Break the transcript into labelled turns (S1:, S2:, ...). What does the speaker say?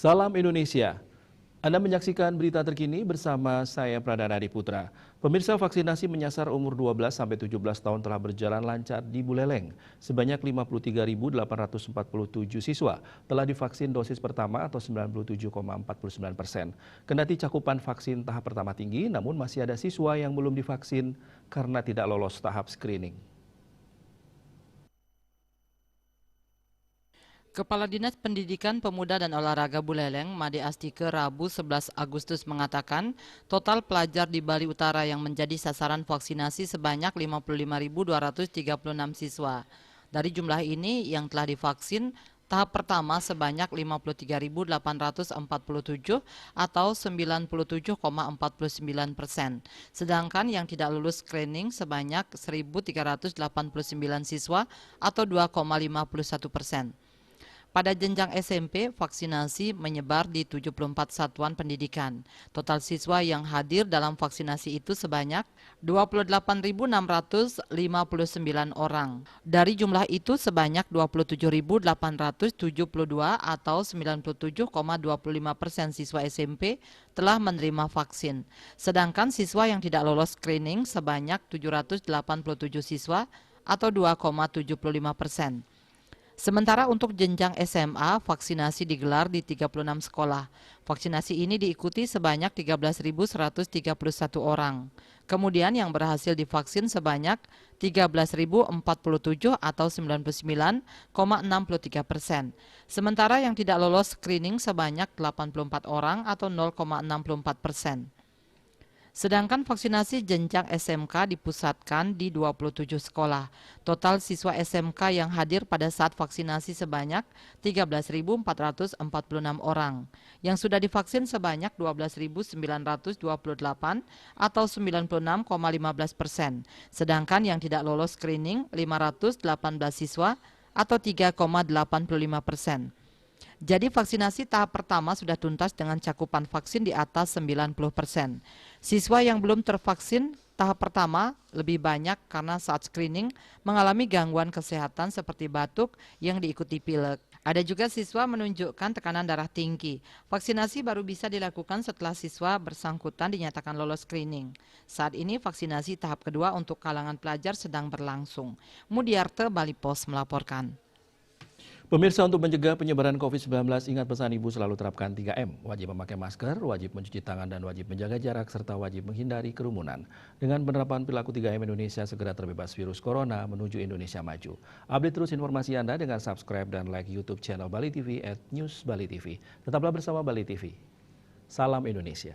S1: Salam Indonesia. Anda menyaksikan berita terkini bersama saya Pradana Diputra. Pemirsa, vaksinasi menyasar umur 12-17 tahun telah berjalan lancar di Buleleng. Sebanyak 53.847 siswa telah divaksin dosis pertama atau 97,49%. Kendati cakupan vaksin tahap pertama tinggi, namun masih ada siswa yang belum divaksin karena tidak lolos tahap screening.
S2: Kepala Dinas Pendidikan Pemuda dan Olahraga Buleleng, Made Astike, Rabu 11 Agustus mengatakan, total pelajar di Bali Utara yang menjadi sasaran vaksinasi sebanyak 55.236 siswa. Dari jumlah ini yang telah divaksin, tahap pertama sebanyak 53.847 atau 97,49%. Sedangkan yang tidak lulus screening sebanyak 1.389 siswa atau 2,51%. Pada jenjang SMP, vaksinasi menyebar di 74 satuan pendidikan. Total siswa yang hadir dalam vaksinasi itu sebanyak 28.659 orang. Dari jumlah itu sebanyak 27.872 atau 97,25% siswa SMP telah menerima vaksin. Sedangkan siswa yang tidak lolos screening sebanyak 787 siswa atau 2,75%. Sementara untuk jenjang SMA, vaksinasi digelar di 36 sekolah. Vaksinasi ini diikuti sebanyak 13.131 orang. Kemudian yang berhasil divaksin sebanyak 13.047 atau 99,63%. Sementara yang tidak lolos screening sebanyak 84 orang atau 0,64%. Sedangkan vaksinasi jenjang SMK dipusatkan di 27 sekolah. Total siswa SMK yang hadir pada saat vaksinasi sebanyak 13.446 orang. Yang sudah divaksin sebanyak 12.928 atau 96,15%. Sedangkan yang tidak lolos screening 518 siswa atau 3,85%. Jadi vaksinasi tahap pertama sudah tuntas dengan cakupan vaksin di atas 90%. Siswa yang belum tervaksin tahap pertama lebih banyak karena saat screening mengalami gangguan kesehatan seperti batuk yang diikuti pilek. Ada juga siswa menunjukkan tekanan darah tinggi. Vaksinasi baru bisa dilakukan setelah siswa bersangkutan dinyatakan lolos screening. Saat ini vaksinasi tahap kedua untuk kalangan pelajar sedang berlangsung. Mudiarte, Bali Post melaporkan.
S1: Pemirsa, untuk mencegah penyebaran COVID-19, ingat pesan Ibu selalu terapkan 3M. Wajib memakai masker, wajib mencuci tangan, dan wajib menjaga jarak, serta wajib menghindari kerumunan. Dengan penerapan perilaku 3M, Indonesia segera terbebas virus corona menuju Indonesia maju. Update terus informasi Anda dengan subscribe dan like YouTube channel Bali TV @newsbalitv. Tetaplah bersama Bali TV. Salam Indonesia.